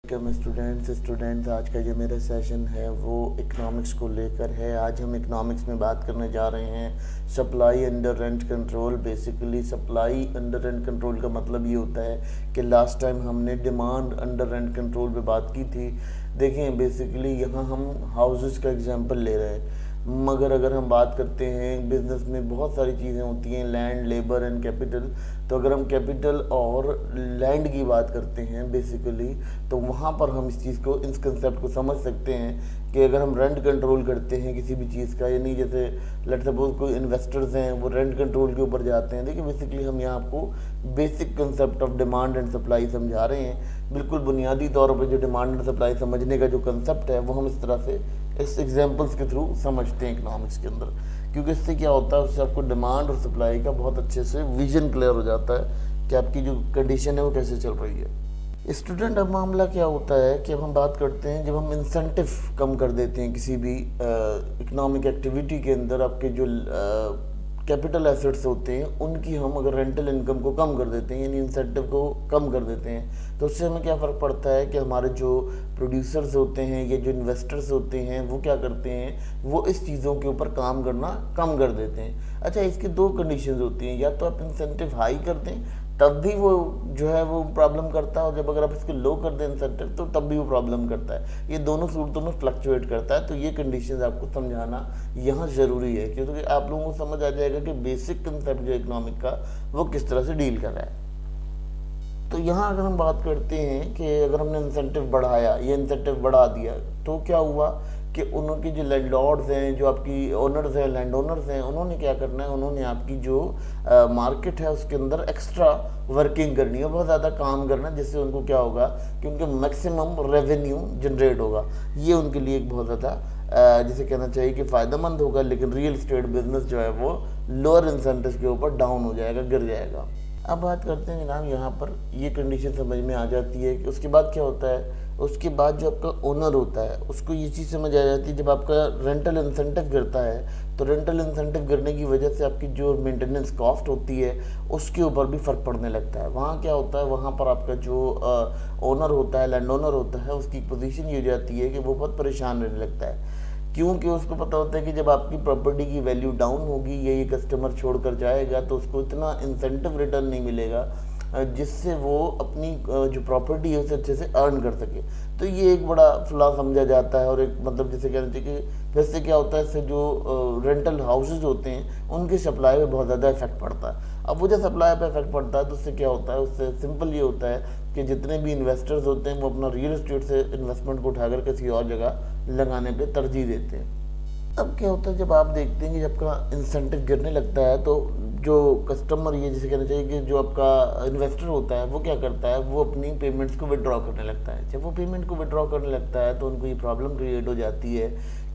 Welcome students, आज का जो मेरा सेशन है वो इकोनॉमिक्स को लेकर है। आज हम इकोनॉमिक्स में बात करने जा रहे हैं supply under rent control. Basically supply under rent control का मतलब ये होता है कि लास्ट टाइम हमने डिमांड अंडर रेंट कंट्रोल पे बात की थी। देखें बेसिकली यहाँ हम हाउसेस का एग्जांपल ले रहे हैं, मगर अगर हम बात करते हैं बिज़नेस में बहुत सारी चीज़ें होती हैं, लैंड, लेबर एंड कैपिटल। तो अगर हम कैपिटल और लैंड की बात करते हैं बेसिकली, तो वहाँ पर हम इस चीज़ को, इस कंसेप्ट को समझ सकते हैं कि अगर हम रेंट कंट्रोल करते हैं किसी भी चीज़ का, यानी जैसे लेट सपोज कोई इन्वेस्टर्स हैं वो रेंट कंट्रोल के ऊपर जाते हैं। देखिए बेसिकली हम यहाँ आपको basic concept of demand and supply समझा रहे हैं। बिल्कुल बुनियादी तौर पर जो डिमांड एंड सप्लाई समझने का जो कंसेप्ट है वो हम इस तरह से इस एग्जांपल्स के थ्रू समझते हैं इकोनॉमिक्स के अंदर, क्योंकि इससे क्या होता है, उससे आपको डिमांड और सप्लाई का बहुत अच्छे से विजन क्लियर हो जाता है कि आपकी जो कंडीशन है वो कैसे चल रही है। स्टूडेंट, अब मामला क्या होता है कि अब हम बात करते हैं जब हम इंसेंटिव कम कर देते हैं किसी भी इकोनॉमिक एक्टिविटी के अंदर, आपके जो कैपिटल एसेट्स होते हैं उनकी हम अगर रेंटल इनकम को कम कर देते हैं, यानी इंसेंटिव को कम कर देते हैं, तो उससे हमें क्या फ़र्क पड़ता है कि हमारे जो प्रोड्यूसर्स होते हैं या जो इन्वेस्टर्स होते हैं वो क्या करते हैं, वो इस चीज़ों के ऊपर काम करना कम कर देते हैं। अच्छा, इसकी दो कंडीशंस होती हैं, या तो आप इंसेंटिव हाई कर दें तब भी वो जो है वो प्रॉब्लम करता है, और जब अगर आप इसको लो कर दें इंसेंटिव तो तब भी वो प्रॉब्लम करता है। ये दोनों सूरतों में फ्लक्चुएट करता है। तो ये कंडीशंस आपको समझाना यहाँ ज़रूरी है, क्योंकि आप लोगों को समझ आ जाएगा कि बेसिक कंसेप्ट जो इकोनॉमिक का वो किस तरह से डील कर रहा है। तो यहाँ अगर हम बात करते हैं कि अगर हमने इंसेंटिव बढ़ाया या इंसेंटिव बढ़ा दिया तो क्या हुआ कि उनके जो लैंडलॉर्ड्स हैं, जो आपकी ओनर्स हैं, लैंड ओनर्स हैं, उन्होंने क्या करना है, उन्होंने आपकी जो मार्केट है उसके अंदर एक्स्ट्रा वर्किंग करनी है, बहुत ज़्यादा काम करना है, जिससे उनको क्या होगा कि उनके मैक्सिमम रेवेन्यू जनरेट होगा। ये उनके लिए एक बहुत ज़्यादा जिसे कहना चाहिए कि फ़ायदेमंद होगा। लेकिन रियल स्टेट बिजनेस जो है वो लोअर इंसेंटिव के ऊपर डाउन हो जाएगा, गिर जाएगा। अब बात करते हैं जनाब, यहाँ पर ये कंडीशन समझ में आ जाती है कि उसके बाद क्या होता है। उसके बाद जो आपका ओनर होता है उसको ये चीज़ समझ आ जाती है, जब आपका रेंटल इंसेंटिव गिरता है तो रेंटल इंसेंटिव गिरने की वजह से आपकी जो मेंटेनेंस कॉस्ट होती है उसके ऊपर भी फ़र्क पड़ने लगता है। वहाँ क्या होता है, वहाँ पर आपका जो ओनर होता है, लैंड ओनर होता है, उसकी पोजीशन ये हो जाती है कि वो बहुत परेशान रहने लगता है, क्योंकि उसको पता होता है कि जब आपकी प्रॉपर्टी की वैल्यू डाउन होगी या ये कस्टमर छोड़कर जाएगा तो उसको इतना इंसेंटिव रिटर्न नहीं मिलेगा जिससे वो अपनी जो प्रॉपर्टी है उसे अच्छे से अर्न कर सके। तो ये एक बड़ा फ्लॉ समझा जाता है, और एक मतलब जैसे कहना चाहिए कि वैसे क्या होता है, इससे जो रेंटल हाउसेज होते हैं उनकी सप्लाई पे बहुत ज़्यादा इफेक्ट पड़ता है। अब वो जो सप्लाई पे इफेक्ट पड़ता है तो उससे क्या होता है, उससे सिंपल ये होता है कि जितने भी इन्वेस्टर्स होते हैं वो अपना रियल एस्टेट से इन्वेस्टमेंट को उठाकर किसी और जगह लगाने पे तरजीह देते हैं। अब क्या होता है, जब आप देखते हैं कि जब का इंसेंटिव गिरने लगता है तो जो कस्टमर, ये जिसे कहना चाहिए कि जो आपका इन्वेस्टर होता है वो क्या करता है, वो अपनी पेमेंट्स को विड्रॉ करने लगता है। जब वो पेमेंट को विड्रॉ करने लगता है तो उनको ये प्रॉब्लम क्रिएट हो जाती है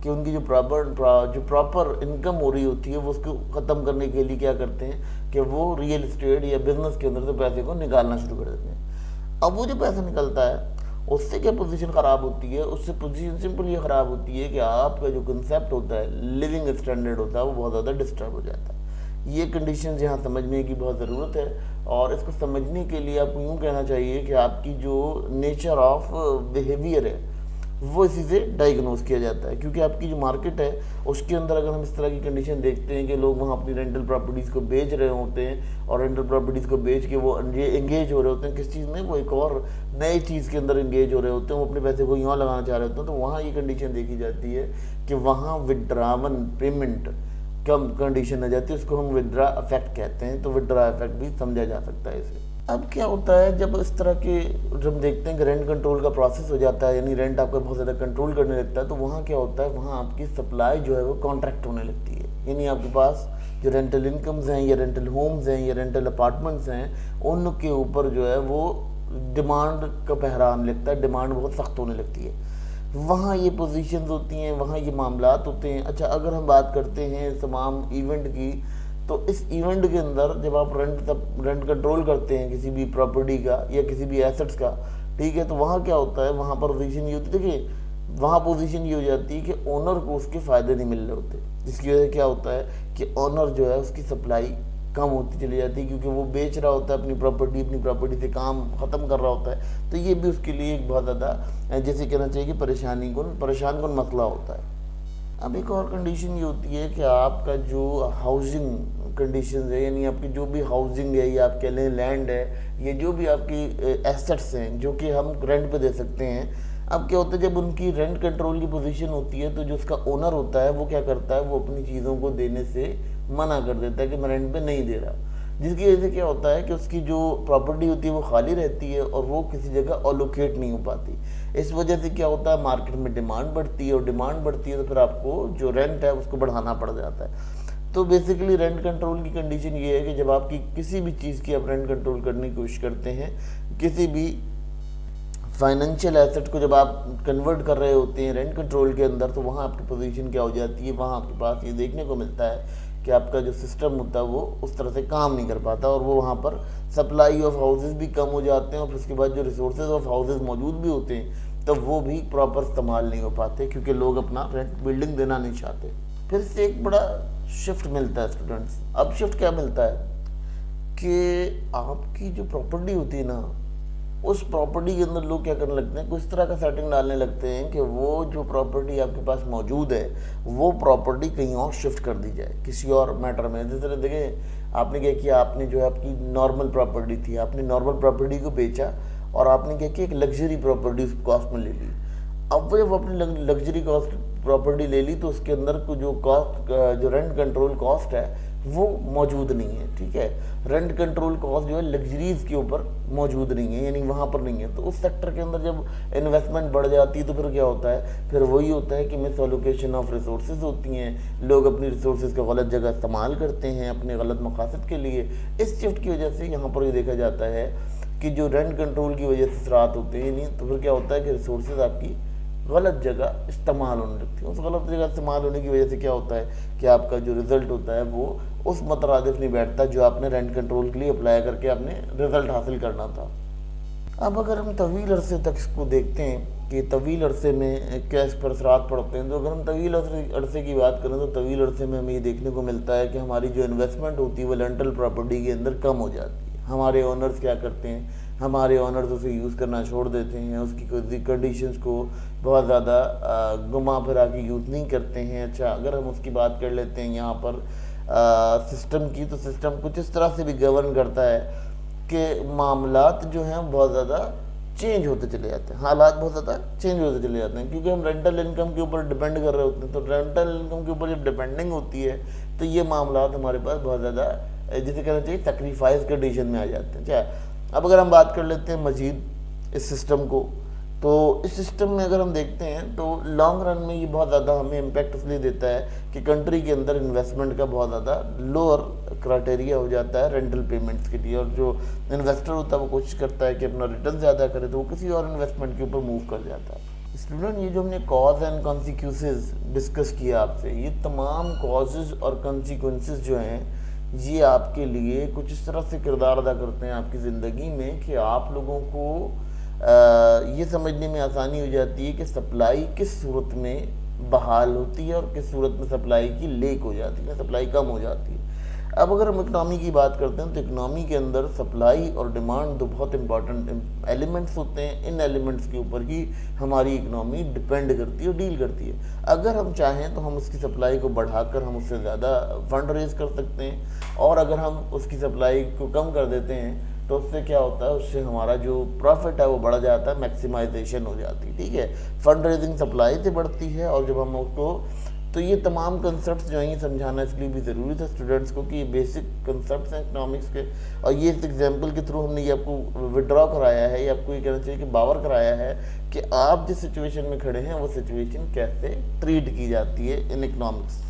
कि उनकी जो प्रॉपर इनकम हो रही होती है वो उसको ख़त्म करने के लिए क्या करते हैं कि वो रियल एस्टेट या बिजनेस के अंदर से पैसे को निकालना शुरू कर देते हैं। अब वो जो पैसा निकलता है उससे क्या पोजीशन ख़राब होती है, उससे पोजीशन सिंपल ये ख़राब होती है कि आपका जो कंसेप्ट होता है, लिविंग स्टैंडर्ड होता है, वो बहुत ज़्यादा डिस्टर्ब हो जाता है। ये कंडीशन यहाँ समझने की बहुत ज़रूरत है, और इसको समझने के लिए आपको यूँ कहना चाहिए कि आपकी जो नेचर ऑफ बिहेवियर है वो इसी से डायग्नोज किया जाता है। क्योंकि आपकी जो मार्केट है उसके अंदर अगर हम इस तरह की कंडीशन देखते हैं कि लोग वहाँ अपनी रेंटल प्रॉपर्टीज़ को बेच रहे होते हैं, और रेंटल प्रॉपर्टीज़ को बेच के वो एंगेज हो रहे होते हैं किस चीज़ में, वो एक और नई चीज़ के अंदर एंगेज हो रहे होते हैं, वो अपने पैसे को यहाँ लगाना चाह रहे होते हैं। तो वहाँ ये कंडीशन देखी जाती है कि वहाँ विड्रावन पेमेंट कम कंडीशन आ जाती है, उसको हम विड्रा इफेक्ट कहते हैं। तो विड्रा इफेक्ट भी समझा जा सकता है इसे। अब क्या होता है, जब इस तरह के जब देखते हैं कि रेंट कंट्रोल का प्रोसेस हो जाता है, यानी रेंट आपका बहुत ज़्यादा कंट्रोल करने लगता है, तो वहाँ क्या होता है, वहाँ आपकी सप्लाई जो है वो कॉन्ट्रैक्ट होने लगती है। यानी आपके पास जो रेंटल इनकम्स हैं या रेंटल होम्स हैं या रेंटल अपार्टमेंट्स हैं उनके ऊपर जो है वो डिमांड का पहरा आने लगता है, डिमांड बहुत सख्त होने लगती है। वहाँ ये पोजीशंस होती हैं, वहाँ ये मामलात होते हैं। अच्छा, अगर हम बात करते हैं तमाम इवेंट की, तो इस इवेंट के अंदर जब आप रेंट कंट्रोल करते हैं किसी भी प्रॉपर्टी का या किसी भी एसेट्स का, ठीक है, तो वहाँ क्या होता है, वहाँ पर पोजीशन ये होती है, देखिए वहाँ पोजीशन ये हो जाती है कि ओनर को उसके फ़ायदे नहीं मिल रहे होते, जिसकी वजह से क्या होता है कि ओनर जो है उसकी सप्लाई कम होती चली जाती है, क्योंकि वो बेच रहा होता है अपनी प्रॉपर्टी से काम ख़त्म कर रहा होता है। तो ये भी उसके लिए एक बहुत ज़्यादा जैसे कहना चाहिए कि परेशान कौन मसला होता है। अब एक और कंडीशन ये होती है कि आपका जो हाउसिंग कंडीशन है, यानी आपकी जो भी हाउसिंग है या आप कह लें लैंड है, ये जो भी आपकी एसेट्स हैं जो कि हम रेंट पे दे सकते हैं। अब क्या होता है, जब उनकी रेंट कंट्रोल की पोजीशन होती है तो जो उसका ओनर होता है वो क्या करता है, वो अपनी चीज़ों को देने से मना कर देता है कि मैं रेंट पे नहीं दे रहा, जिसकी वजह से क्या होता है कि उसकी जो प्रॉपर्टी होती है वो खाली रहती है और वो किसी जगह अलोकेट नहीं हो पाती। इस वजह से क्या होता है, मार्केट में डिमांड बढ़ती है, और डिमांड बढ़ती है तो फिर आपको जो रेंट है उसको बढ़ाना पड़ जाता है। तो बेसिकली रेंट कंट्रोल की कंडीशन ये है कि जब आपकी किसी भी चीज़ की आप रेंट कंट्रोल करने की कोशिश करते हैं, किसी भी फाइनेंशियल एसेट को जब आप कन्वर्ट कर रहे होते हैं रेंट कंट्रोल के अंदर, तो वहाँ आपकी पोजीशन क्या हो जाती है, वहाँ आपके पास ये देखने को मिलता है कि आपका जो सिस्टम होता है वो उस तरह से काम नहीं कर पाता, और वो वहाँ पर सप्लाई ऑफ हाउसेज भी कम हो जाते हैं, और फिर उसके बाद जो रिसोर्सेज ऑफ हाउसेज मौजूद भी होते हैं तो वो भी प्रॉपर इस्तेमाल नहीं हो पाते, क्योंकि लोग अपना रेंट बिल्डिंग देना नहीं चाहते। फिर से एक बड़ा शिफ्ट मिलता है स्टूडेंट्स। अब शिफ्ट क्या मिलता है कि आपकी जो प्रॉपर्टी होती है ना, उस प्रॉपर्टी के अंदर लोग क्या करने लगते हैं, कुछ तरह का सेटिंग डालने लगते हैं कि वो जो प्रॉपर्टी आपके पास मौजूद है वो प्रॉपर्टी कहीं और शिफ्ट कर दी जाए किसी और मैटर में। जैसे देखें, आपने क्या किया, आपने जो है आपकी नॉर्मल प्रॉपर्टी थी, आपने नॉर्मल प्रॉपर्टी को बेचा और आपने क्या किया, एक लग्जरी प्रॉपर्टी उस कॉस्ट में ले ली। अब वो जब आपने लग्जरी कॉस्ट प्रॉपर्टी ले ली तो उसके अंदर को जो कॉस्ट, जो रेंट कंट्रोल कॉस्ट है वो मौजूद नहीं है, ठीक है। रेंट कंट्रोल कॉस्ट जो है लग्जरीज के ऊपर मौजूद नहीं है, यानी वहाँ पर नहीं है। तो उस सेक्टर के अंदर जब इन्वेस्टमेंट बढ़ जाती है तो फिर क्या होता है, फिर वही होता है कि मिस एलोकेशन ऑफ रिसोर्सेज होती हैं, लोग अपनी रिसोर्सेज को गलत जगह इस्तेमाल करते हैं अपने गलत मकासद के लिए। इस शिफ्ट की वजह से यहाँ पर ये देखा जाता है कि जो रेंट कंट्रोल की वजह से असरात होते हैं, नहीं तो फिर क्या होता है कि रिसोर्सेज आपकी गलत जगह इस्तेमाल होने लगती है। उस गलत जगह इस्तेमाल होने की वजह से क्या होता है कि आपका जो रिज़ल्ट होता है वो उस मुतरादिफ नहीं बैठता जो आपने रेंट कंट्रोल के लिए अप्लाई करके आपने रिज़ल्ट हासिल करना था। अब अगर हम तवील अरसे तक इसको देखते हैं कि तवील अरसे में क्या इस पर असरात पड़ते हैं, तो अगर हम तवील अरसे की बात करें तो तवील अरसे में हमें ये देखने को मिलता है कि हमारी जो इन्वेस्टमेंट होती है वो रेंटल प्रॉपर्टी के अंदर कम हो जाती है। हमारे ओनर्स क्या करते हैं, हमारे ओनर्स उसे यूज़ करना छोड़ देते हैं, उसकी कंडीशंस को बहुत ज़्यादा घुमा फिरा के यूज़ नहीं करते हैं। अच्छा, अगर हम उसकी बात कर लेते हैं यहाँ पर सिस्टम की, तो सिस्टम कुछ इस तरह से भी गवर्न करता है कि मामलात जो हैं बहुत ज़्यादा चेंज होते चले जाते हैं, हालात बहुत ज़्यादा चेंज होते चले जाते हैं, क्योंकि हम रेंटल इनकम के ऊपर डिपेंड कर रहे होते हैं। तो रेंटल इनकम के ऊपर जब डिपेंडिंग होती है तो ये मामलात हमारे पास बहुत ज़्यादा जिसे कहना चाहिए सेक्रीफाइस कंडीशन में आ जाते हैं। क्या, अब अगर हम बात कर लेते हैं मजीद इस सिस्टम को, तो इस सिस्टम में अगर हम देखते हैं तो लॉन्ग रन में ये बहुत ज़्यादा हमें इम्पैक्ट इसलिए देता है कि कंट्री के अंदर इन्वेस्टमेंट का बहुत ज़्यादा लोअर क्राइटेरिया हो जाता है रेंटल पेमेंट्स के लिए, और जो इन्वेस्टर होता है वो कोशिश करता है कि अपना रिटर्न ज़्यादा करे तो वो किसी और इन्वेस्टमेंट के ऊपर मूव कर जाता है। स्टूडेंट, ये जो हमने कॉज एंड कॉन्सिक्वेंसेस डिस्कस किया आपसे, ये तमाम कॉजेज़ और कॉन्सिक्वेंसेस जो हैं ये आपके लिए कुछ इस तरह से किरदार अदा करते हैं आपकी ज़िंदगी में कि आप लोगों को ये समझने में आसानी हो जाती है कि सप्लाई किस सूरत में बहाल होती है और किस सूरत में सप्लाई की लेक हो जाती है, सप्लाई कम हो जाती है। अब अगर हम इकनॉमी की बात करते हैं तो इकनॉमी के अंदर सप्लाई और डिमांड दो बहुत इंपॉर्टेंट एलिमेंट्स होते हैं। इन एलिमेंट्स के ऊपर ही हमारी इकनॉमी डिपेंड करती है और डील करती है। अगर हम चाहें तो हम उसकी सप्लाई को बढ़ाकर हम उससे ज़्यादा फंड रेज कर सकते हैं, और अगर हम उसकी सप्लाई को कम कर देते हैं तो उससे क्या होता है, उससे हमारा जो प्रॉफिट है वो बढ़ जाता है, मैक्सिमाइजेशन हो जाती है, ठीक है। फंड रेजिंग सप्लाई से बढ़ती है, और जब हम उसको, तो ये तमाम कंसेप्ट जो हैं समझाना इसलिए भी ज़रूरी था स्टूडेंट्स को कि ये बेसिक कंसेप्ट हैं इकनॉमिक्स के, और ये इस एग्जाम्पल के थ्रू हमने ये आपको विड्रॉ कराया है, ये आपको ये कहना चाहिए कि बावर कराया है कि आप जिस सिचुएशन में खड़े हैं वो सिचुएशन कैसे ट्रीट की जाती है इन इकनॉमिक्स।